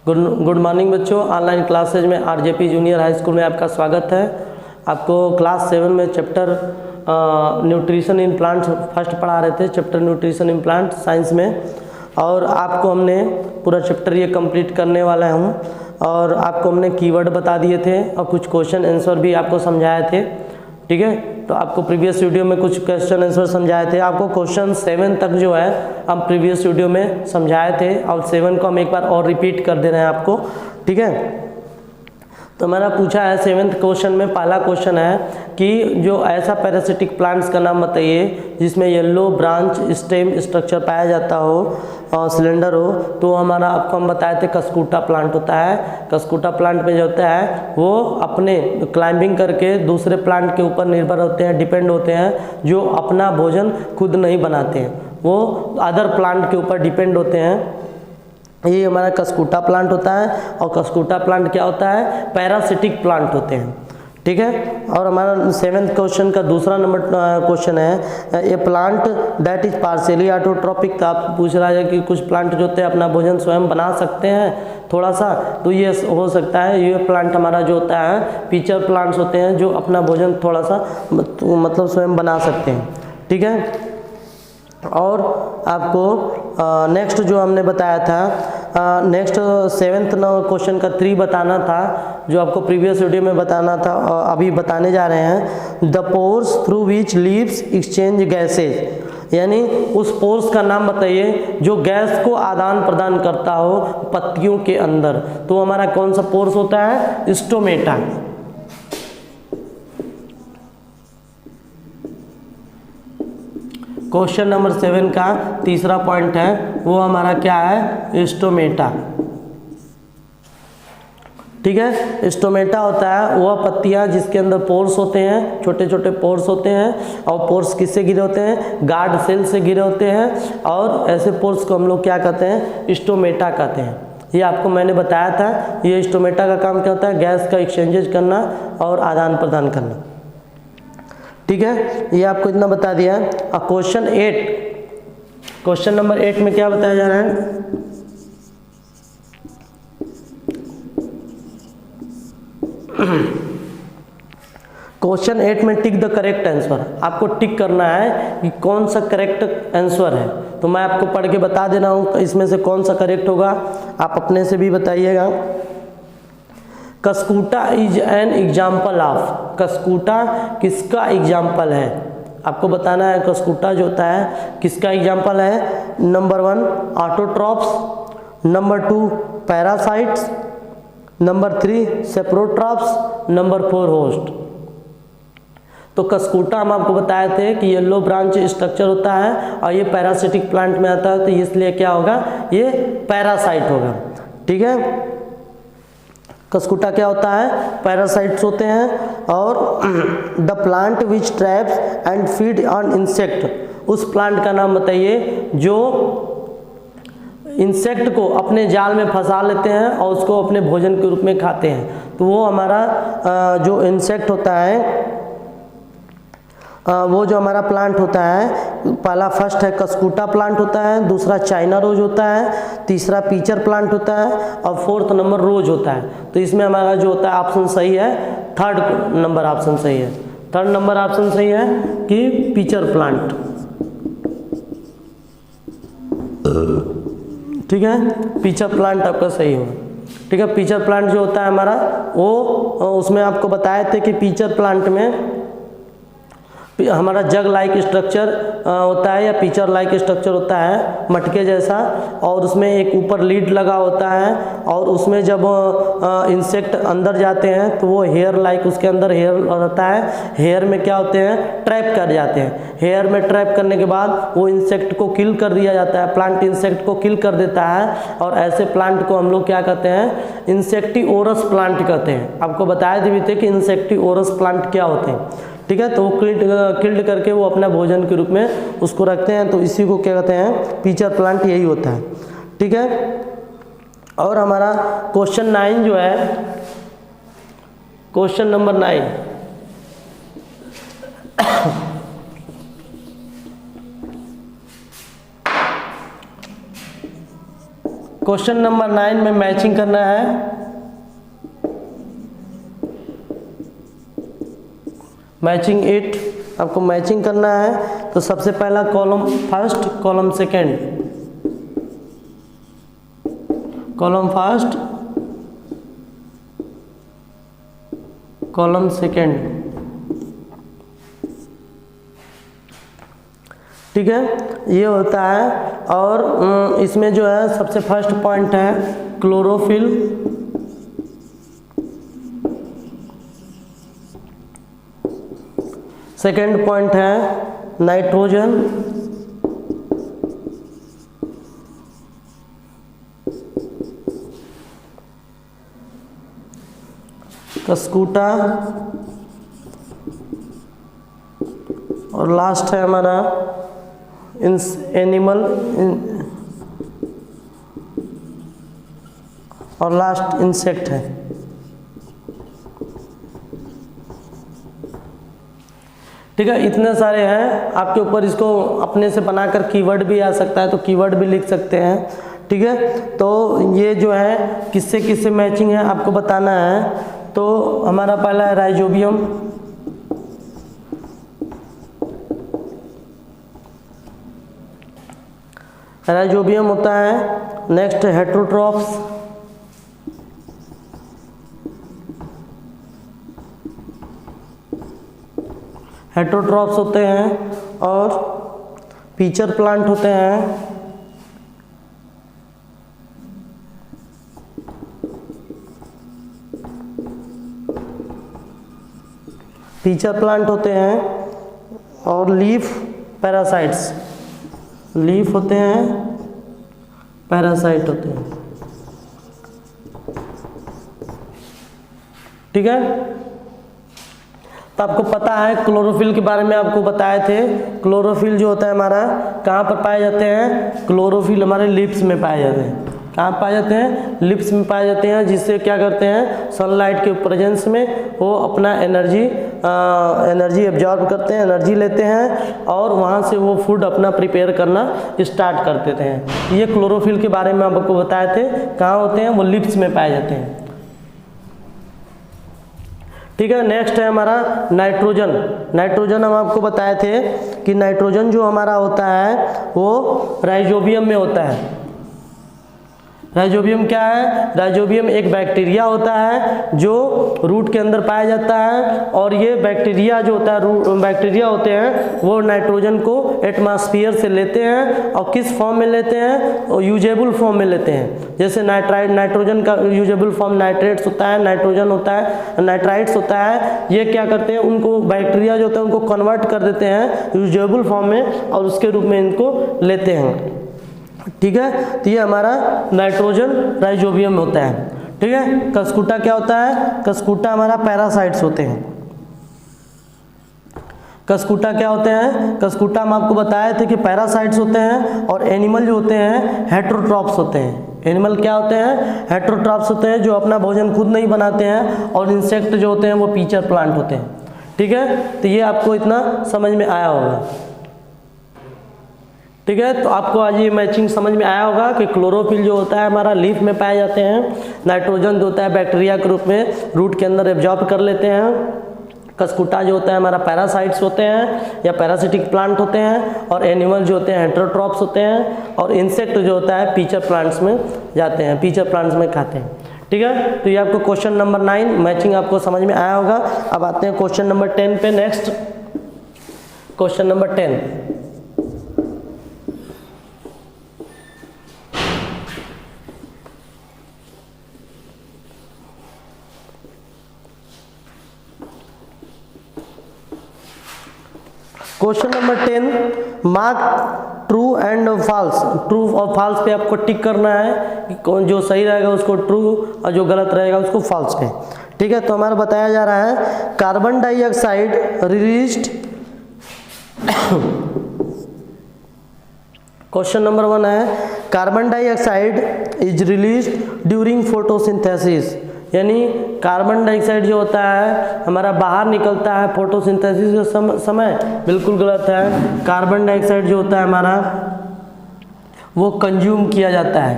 Good morning बच्चों। Online classes में RJP junior high school में आपका स्वागत है। आपको क्लास 7 में chapter nutrition in plants first पढ़ा रहे थे, chapter nutrition in plant science में, और आपको हमने पूरा चैप्टर ये कंप्लीट करने वाला हूँ। और आपको हमने कीवर्ड बता दिए थे और कुछ क्वेश्चन आंसर भी आपको समझाए थे, ठीक है। तो आपको प्रीवियस वीडियो में कुछ क्वेश्चन आंसर समझाए थे। आपको क्वेश्चन 7 तक जो है हम प्रीवियस वीडियो में समझाए थे और 7 को हम एक बार और रिपीट कर दे रहे हैं आपको, ठीक है। तो मैंने पूछा है 7th क्वेश्चन में, पहला क्वेश्चन है कि जो ऐसा पैरासिटिक प्लांट्स का नाम बताइए जिसमें येलो ब्रांच स्टेम स्ट्रक्चर पाया जाता हो और सिलेंडर हो। तो हमारा आपको हम बताए थे कस्कूटा प्लांट होता है। कस्कूटा प्लांट में जो होता है वो अपने क्लाइंबिंग करके दूसरे प्लांट के ऊपर निर्भर होते हैं, डिपेंड होते हैं, जो अपना भोजन खुद नहीं बनाते हैं, वो अदर प्लांट के ऊपर डिपेंड होते हैं। ये हमारा कस्कूटा प्लांट होता है। और कस्कूटा प्लांट क्या होता है? पैरासिटिक प्लांट होते हैं, ठीक है। और हमारा 7th क्वेश्चन का दूसरा नंबर क्वेश्चन है, ये plant that is partially autotrophic. आप पूछ रहा है कि कुछ प्लांट जो होते हैं अपना भोजन स्वयं बना सकते हैं थोड़ा सा, तो ये हो सकता है। ये प्लांट हमारा जो होता है पीचर प्लांट्स होते हैं जो अपना भोजन थोड़ा सा मतलब स्वयं बना सकते हैं, ठीक है। और आपको नेक्स्ट जो हमने बताया था, नेक्स्ट 7th क्वेश्चन का 3 बताना था, जो आपको प्रीवियस वीडियो में बताना था, अभी बताने जा रहे हैं। The pores through which leaves exchange gases, यानी उस पोर्स का नाम बताइए जो गैस को आदान प्रदान करता हो पत्तियों के अंदर। तो हमारा कौन सा पोर्स होता है? स्टोमेटा। क्वेश्चन नंबर 7 का तीसरा पॉइंट है, वो हमारा क्या है? स्टोमेटा, ठीक है। स्टोमेटा होता है वह पत्तियां जिसके अंदर पोर्स होते हैं, छोटे छोटे पोर्स होते हैं। और पोर्स किससे घिरे होते हैं? गार्ड सेल से घिरे होते हैं। और ऐसे पोर्स को हम लोग क्या कहते हैं? स्टोमेटा कहते हैं। ये आपको मैंने बताया था। ये स्टोमेटा का काम क्या होता है? गैस का एक्सचेंजेज करना और आदान प्रदान करना, ठीक है। ये आपको इतना बता दिया है। और क्वेश्चन 8, क्वेश्चन नंबर 8 में क्या बताया जा रहा है? क्वेश्चन 8 में टिक द करेक्ट आंसर। आपको टिक करना है कि कौन सा करेक्ट आंसर है। तो मैं आपको पढ़ के बता दे रहा हूँ इसमें से कौन सा करेक्ट होगा, आप अपने से भी बताइएगा। कस्कूटा इज एन एग्जाम्पल ऑफ, कस्कूटा किसका एग्जाम्पल है? आपको बताना है कस्कूटा जो होता है किसका एग्जाम्पल है। Number 1 autotrophs, number 2 parasites, number 3 saprotrophs, number 4 host. तो कस्कूटा हम आपको बताए थे कि येलो ब्रांच स्ट्रक्चर होता है और ये पैरासिटिक प्लांट में आता है, तो इसलिए क्या होगा? ये पैरासाइट होगा, ठीक है। कस्कूटा क्या होता है? पैरासाइट्स होते हैं। और the plant which traps and feed on insect, उस प्लांट का नाम बताइए जो इंसेक्ट को अपने जाल में फंसा लेते हैं और उसको अपने भोजन के रूप में खाते हैं। तो वो हमारा जो इंसेक्ट होता है, वो जो हमारा प्लांट होता है, पहला फर्स्ट है कस्कूटा प्लांट होता है, दूसरा चाइना रोज होता है, तीसरा पीचर प्लांट होता है और 4th नंबर रोज होता है। तो इसमें हमारा जो होता है ऑप्शन सही है, 3rd नंबर ऑप्शन सही है। 3rd नंबर ऑप्शन सही है कि पीचर प्लांट, ठीक है। पीचर प्लांट आपका सही होगा, ठीक है। पीचर प्लांट जो होता है हमारा वो, उसमें आपको बताए थे कि पीचर प्लांट में हमारा जग लाइक स्ट्रक्चर होता है या पीचर लाइक स्ट्रक्चर होता है, मटके जैसा, और उसमें एक ऊपर लीड लगा होता है। और उसमें जब इंसेक्ट अंदर जाते हैं तो वो हेयर लाइक उसके अंदर हेयर रहता है। हेयर में क्या होते हैं? ट्रैप कर जाते हैं। हेयर में ट्रैप करने के बाद वो इंसेक्ट को किल कर दिया जाता है, प्लांट इंसेक्ट को किल कर देता है। और ऐसे प्लांट को हम लोग क्या कहते हैं? इंसेक्टिओरस प्लांट कहते हैं। आपको बताया भी थे कि इंसेक्टिओरस प्लांट क्या होते हैं, ठीक है। तो वो किल्ड करके वो अपना भोजन के रूप में उसको रखते हैं, तो इसी को क्या कहते हैं? पीचर प्लांट, यही होता है, ठीक है। और हमारा क्वेश्चन 9 जो है, क्वेश्चन नंबर 9, क्वेश्चन नंबर 9 में मैचिंग करना है। मैचिंग 8 आपको मैचिंग करना है। तो सबसे पहला column first, column second, column first, column second, ठीक है, ये होता है। और इसमें जो है सबसे फर्स्ट पॉइंट है क्लोरोफिल, सेकंड पॉइंट है नाइट्रोजन, कस्कूटा, और लास्ट है हमारा एनिमल, और लास्ट इंसेक्ट है। ठीक है, इतने सारे हैं। आपके ऊपर इसको अपने से बनाकर कीवर्ड भी आ सकता है, तो कीवर्ड भी लिख सकते हैं। ठीक है, तो ये जो है किससे किससे मैचिंग है आपको बताना है। तो हमारा पहला है राइजोबियम, राइजोबियम होता है। नेक्स्ट हेटेरोट्रॉप्स, हेटेरोट्रॉप्स होते हैं। और पीचर प्लांट होते हैं। पीचर प्लांट होते हैं। और लीफ पैरासाइट्स, लीफ होते हैं, पैरासाइट होते हैं। ठीक है, तो आपको पता है क्लोरोफिल के बारे में आपको बताए थे। क्लोरोफिल जो होता है हमारा कहाँ पर पाए जाते हैं? क्लोरोफिल हमारे लिप्स में पाए जाते हैं। कहाँ पाए जाते हैं? लिप्स में पाए जाते हैं। जिससे क्या करते हैं, सनलाइट के प्रेजेंस में वो अपना एनर्जी एब्जॉर्ब करते हैं, एनर्जी लेते हैं और वहाँ से वो फूड अपना प्रिपेयर करना स्टार्ट कर देते हैं। ये क्लोरोफिल के बारे में आपको बताए थे। कहाँ होते हैं? वो लिप्स में पाए जाते हैं। ठीक है, नेक्स्ट है हमारा नाइट्रोजन। नाइट्रोजन हम आपको बताए थे कि नाइट्रोजन जो हमारा होता है वो राइजोबियम में होता है। राइजोबियम क्या है? राइजोबियम एक बैक्टीरिया होता है जो रूट के अंदर पाया जाता है। और ये बैक्टीरिया जो होता है, बैक्टीरिया होते हैं वो नाइट्रोजन को एटमॉस्फेयर से लेते हैं। और किस फॉर्म में लेते हैं? और यूजेबल फॉर्म में लेते हैं। जैसे नाइट्रोजन का यूजेबल फॉर्म नाइट्रेट्स होता है, नाइट्रोजन होता है, नाइट्राइट्स होता है। ये क्या करते हैं, उनको बैक्टीरिया जो होते हैं उनको कन्वर्ट कर देते हैं यूजेबल फॉर्म में और उसके रूप में इनको लेते हैं। ठीक है, तो ये हमारा नाइट्रोजन राइजोबियम में होता है। ठीक है, कस्कूटा क्या होता है? कस्कूटा हमारा पैरासाइट्स होते हैं। कस्कूटा क्या होते हैं? कस्कूटा हम आपको बताए थे कि पैरासाइट्स होते हैं। और एनिमल जो होते हैं हेटेरोट्रॉप्स होते हैं। एनिमल क्या होते हैं? हेटेरोट्रॉप्स होते हैं जो अपना भोजन खुद नहीं बनाते हैं। और इंसेक्ट जो होते हैं वो पीचर प्लांट होते हैं। ठीक है, तो ये आपको इतना समझ में आया होगा। ठीक है, तो आपको आज ये मैचिंग समझ में आया होगा कि क्लोरोफिल जो होता है हमारा लीफ में पाए जाते हैं। नाइट्रोजन जो होता है बैक्टीरिया के रूप में रूट के अंदर एब्जॉर्ब कर लेते हैं। कस्कूटा जो होता है हमारा पैरासाइट्स होते हैं या पैरासिटिक प्लांट होते हैं। और एनिमल जो होते हैं हेटेरोट्रॉप्स होते हैं। और इंसेक्ट जो होता है पीचर प्लांट्स में जाते हैं, पीचर प्लांट्स में खाते हैं। ठीक है, तो ये आपको क्वेश्चन नंबर 9 मैचिंग आपको समझ में आया होगा। अब आते हैं क्वेश्चन नंबर 10 पे। Next question number 10। Question number 10, mark true and false. True और फॉल्स पे आपको टिक करना है कि कौन जो सही रहेगा उसको ट्रू और जो गलत रहेगा उसको फॉल्स पे। ठीक है, तो हमारा बताया जा रहा है carbon dioxide released. Question number 1 है carbon dioxide is released during photosynthesis. यानी कार्बन डाइऑक्साइड जो होता है हमारा बाहर निकलता है फोटोसिंथेसिस के समय। बिल्कुल गलत है। कार्बन डाइऑक्साइड जो होता है हमारा वो कंज्यूम किया जाता है।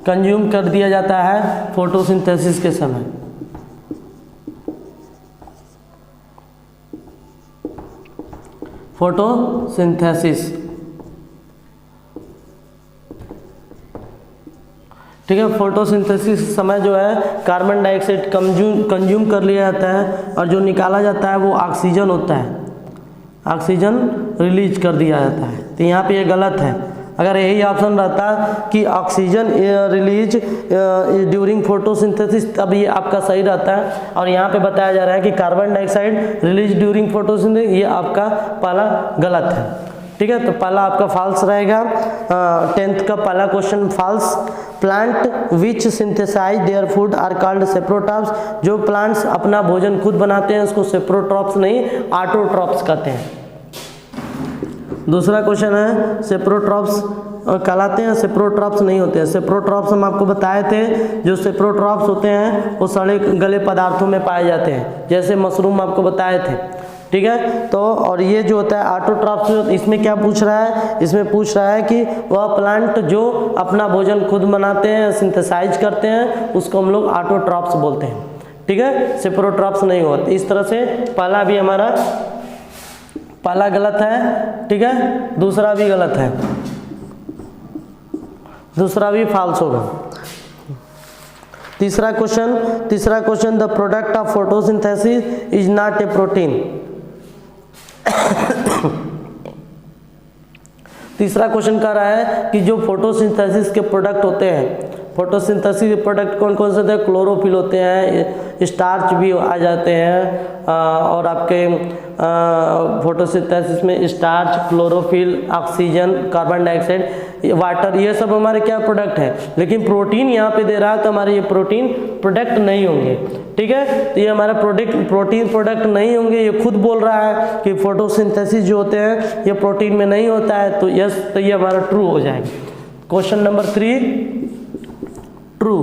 कंज्यूम कर दिया जाता है फोटोसिंथेसिस के समय। फोटोसिंथेसिस, ठीक है। फोटोसिंथेसिस समय जो है कार्बन डाइऑक्साइड कंज्यूम कर लिया जाता है और जो निकाला जाता है वो ऑक्सीजन होता है, ऑक्सीजन रिलीज कर दिया जाता है। तो यहाँ पे ये गलत है। अगर यही ऑप्शन रहता कि ऑक्सीजन रिलीज ड्यूरिंग फोटोसिंथेसिस, तब ये आपका सही रहता है। और यहाँ पे बताया जा रहा है कि carbon dioxide release during photosynthesis, ये आपका पहला गलत है, ठीक है। तो पहला आपका फॉल्स रहेगा। 10th का पहला question false. Plant which synthesize their food are called saprotrophs. जो प्लांट्स अपना भोजन खुद बनाते हैं उसको सेप्रोट्रॉप्स नहीं ऑटोट्रॉप्स कहते हैं। दूसरा क्वेश्चन है सेप्रोट्रॉप्स कहलाते हैं, सेप्रोट्रॉप्स नहीं होते हैं। सेप्रोट्रॉप्स हम आपको बताए थे, जो सेप्रोट्रॉप्स होते हैं वो सड़े गले पदार्थों में पाए जाते हैं, जैसे मशरूम आपको बताए थे, ठीक है। तो और ये जो होता है ऑटोट्रॉप्स, इसमें क्या पूछ रहा है, इसमें पूछ रहा है कि वह प्लांट जो अपना भोजन खुद बनाते हैं, सिंथेसाइज करते हैं, उसको हम लोग ऑटोट्रॉप्स बोलते हैं, ठीक है। सेप्रोट्रॉप्स नहीं होते। इस तरह से पहला भी हमारा पहला गलत है, ठीक है। दूसरा भी गलत है, दूसरा भी फॉल्स होगा। तीसरा question the product of photosynthesis is not a protein. तीसरा क्वेश्चन कह रहा है कि जो फोटोसिंथेसिस के प्रोडक्ट होते हैं, फोटोसिंथेसिस के प्रोडक्ट कौन कौन से होते हैं, क्लोरोफिल होते हैं, स्टार्च भी आ जाते हैं, और आपके फोटोसिंथेसिस में starch, chlorophyll, oxygen, carbon dioxide, water, ये सब हमारे क्या प्रोडक्ट है। लेकिन प्रोटीन यहाँ पे दे रहा है तो हमारे ये प्रोटीन प्रोडक्ट नहीं होंगे, ठीक है। तो ये हमारा प्रोटीन प्रोडक्ट नहीं होंगे, ये खुद बोल रहा है कि फोटोसिंथेसिस जो होते हैं ये प्रोटीन में नहीं होता है, तो यस, तो ये हमारा ट्रू हो जाएगा। क्वेश्चन नंबर 3 ट्रू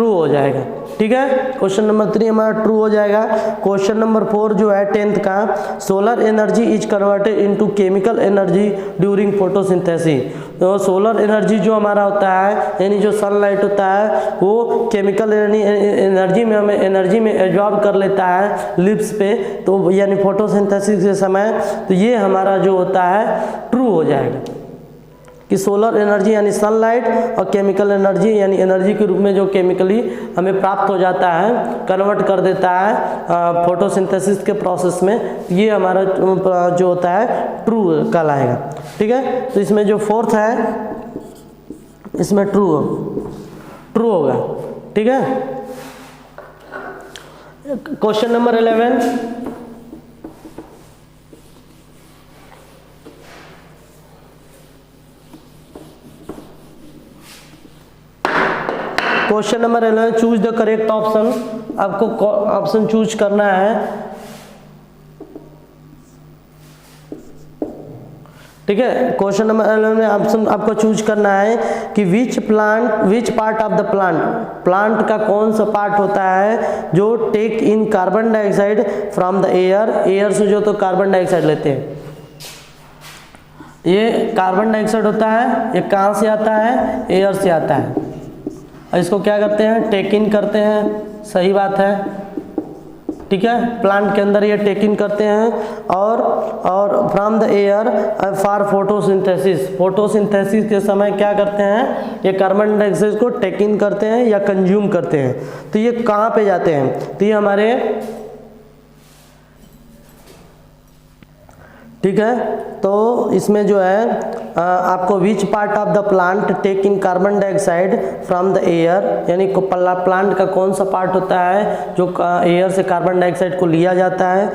हो जाएगा, ठीक है। क्वेश्चन नंबर 3 हमारा ट्रू हो जाएगा। क्वेश्चन नंबर 4 जो है 10th का, solar energy is converted into chemical energy during photosynthesis. तो सोलर एनर्जी जो हमारा होता है, यानी जो सनलाइट होता है, वो केमिकल एनर्जी में हमें एनर्जी में एब्जॉर्ब कर लेता है लिप्स पे, तो यानी फोटोसिंथेसिस के समय। तो ये हमारा जो होता है ट्रू हो जाएगा कि सोलर एनर्जी यानी सनलाइट और केमिकल एनर्जी यानी एनर्जी के रूप में जो केमिकली हमें प्राप्त हो जाता है, कन्वर्ट कर देता है फोटोसिंथेसिस के प्रोसेस में, ये हमारा जो होता है ट्रू कहलाएगा, ठीक है। तो इसमें जो 4th है इसमें ट्रू होगा, ठीक है। Question number 11 question number 11 choose the correct option. आपको ऑप्शन चूज करना है, ठीक है। क्वेश्चन नंबर 11 में ऑप्शन आपको चूज करना है कि which part of the plant का कौन सा पार्ट होता है जो take in carbon dioxide from the air से जो तो कार्बन डाइऑक्साइड लेते हैं। ये कार्बन डाइऑक्साइड होता है, ये कहाँ से आता है, एयर से आता है। इसको क्या करते हैं, टेक इन करते हैं, सही बात है, ठीक है। प्लांट के अंदर ये टेक इन करते हैं और from the air for photosynthesis के समय क्या करते हैं, ये कार्बन डाइऑक्साइड को टेक इन करते हैं या कंज्यूम करते हैं। तो ये कहाँ पे जाते हैं, तो ये हमारे, ठीक है। तो इसमें जो है आपको which part of the plant take in carbon dioxide from the air, यानी प्लांट का कौन सा पार्ट होता है जो एयर से कार्बन डाइऑक्साइड को लिया जाता है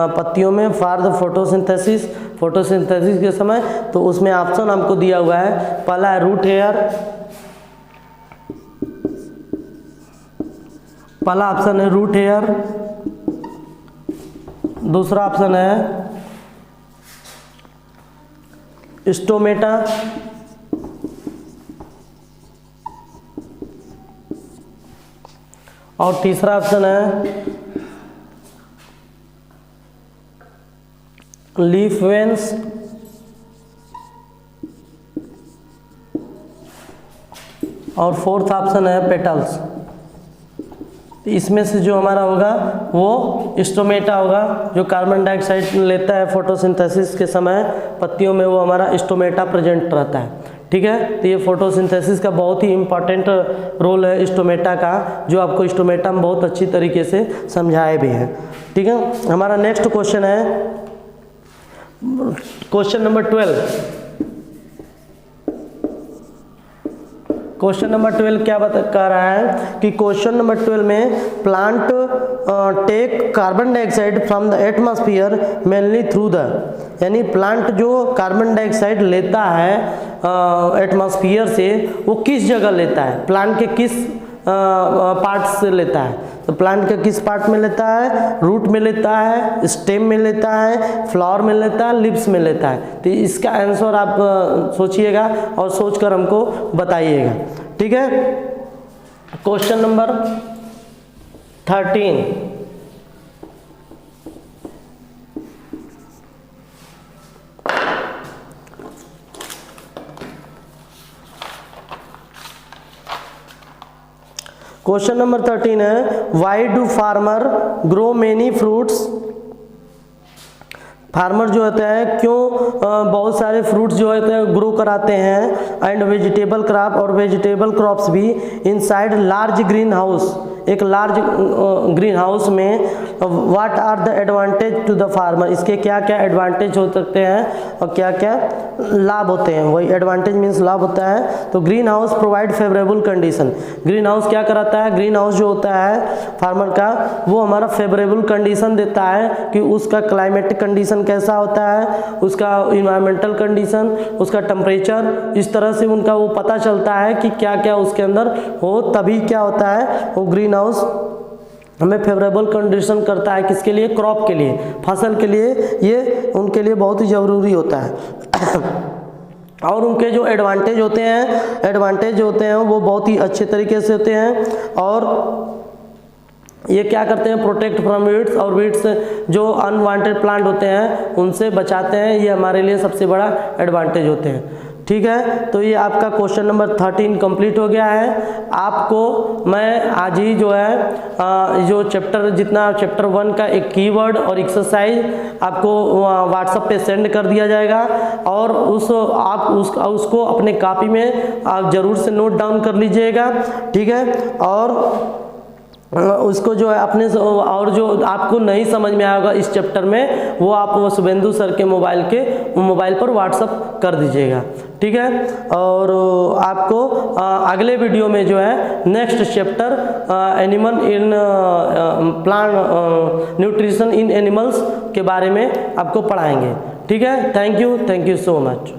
पत्तियों में फॉर द फोटोसिंथेसिस के समय। तो उसमें ऑप्शन हमको दिया हुआ है, पहला है रूट हेयर, पहला ऑप्शन है रूट हेयर, दूसरा ऑप्शन है स्टोमेटा, और तीसरा ऑप्शन है लीफ वेन्स, और फोर्थ ऑप्शन है पेटल्स। इसमें से जो हमारा होगा वो स्टोमेटा होगा, जो कार्बन डाइऑक्साइड लेता है फोटोसिंथेसिस के समय पत्तियों में, वो हमारा स्टोमेटा प्रेजेंट रहता है। ठीक है, तो ये फोटोसिंथेसिस का बहुत ही इम्पॉर्टेंट रोल है स्टोमेटा का, जो आपको स्टोमेटा में बहुत अच्छी तरीके से समझाए भी हैं। ठीक है, हमारा नेक्स्ट क्वेश्चन है क्वेश्चन नंबर 12। क्वेश्चन नंबर 12 क्या कह रहा है कि क्वेश्चन नंबर 12 में plant take carbon dioxide from the atmosphere mainly through the, यानी प्लांट जो कार्बन डाइऑक्साइड लेता है एटमॉस्फेयर से, वो किस जगह लेता है, प्लांट के किस पार्ट से लेता है। तो प्लांट के किस पार्ट में लेता है, रूट में लेता है, स्टेम में लेता है, फ्लावर में लेता है, लिप्स में लेता है। तो इसका आंसर आप सोचिएगा और सोचकर हमको बताइएगा। ठीक है, क्वेश्चन नंबर 13। क्वेश्चन नंबर 13 है why do farmer grow many fruits. Farmer जो होता है क्यों बहुत सारे फ्रूट्स जो होते हैं ग्रो कराते हैं, एंड वेजिटेबल क्रॉप और वेजिटेबल क्रॉप्स भी इनसाइड लार्ज ग्रीन हाउस, एक लार्ज ग्रीन हाउस में। What are the advantage to the farmer, इसके क्या क्या एडवांटेज हो सकते हैं और क्या क्या लाभ होते हैं। वही एडवांटेज मीन्स लाभ होता है। तो green house provide favourable condition, green house क्या कराता है, ग्रीन हाउस जो होता है फार्मर का, वो हमारा फेवरेबल कंडीशन देता है कि उसका क्लाइमेटिक कंडीशन कैसा होता है, उसका इन्वायरमेंटल कंडीशन, उसका टेम्परेचर, इस तरह से उनका वो पता चलता है कि क्या क्या उसके अंदर हो, तभी क्या होता है वो ग्रीन हाउस हमें फेवरेबल कंडीशन करता है। किसके लिए, क्रॉप के लिए, फसल के लिए, ये उनके लिए बहुत ही ज़रूरी होता है। और उनके जो एडवांटेज होते हैं वो बहुत ही अच्छे तरीके से होते हैं। और ये क्या करते हैं, प्रोटेक्ट फ्रॉम वीड्स, और वीड्स जो अनवांटेड प्लांट होते हैं उनसे बचाते हैं। ये हमारे लिए सबसे बड़ा एडवांटेज होते हैं। ठीक है, तो ये आपका क्वेश्चन नंबर 13 कंप्लीट हो गया है। आपको मैं आज ही जो है जो चैप्टर 1 का एक कीवर्ड और एक्सरसाइज आपको व्हाट्सएप पे सेंड कर दिया जाएगा, और उसको अपने कॉपी में आप ज़रूर से नोट डाउन कर लीजिएगा। ठीक है, और उसको जो है अपने और जो आपको नहीं समझ में आएगा इस चैप्टर में, वो आप शुभेंदु सर के मोबाइल पर व्हाट्सअप कर दीजिएगा। ठीक है, और आपको अगले वीडियो में जो है next chapter animal in plant nutrition in animals के बारे में आपको पढ़ाएंगे। ठीक है, थैंक यू सो मच।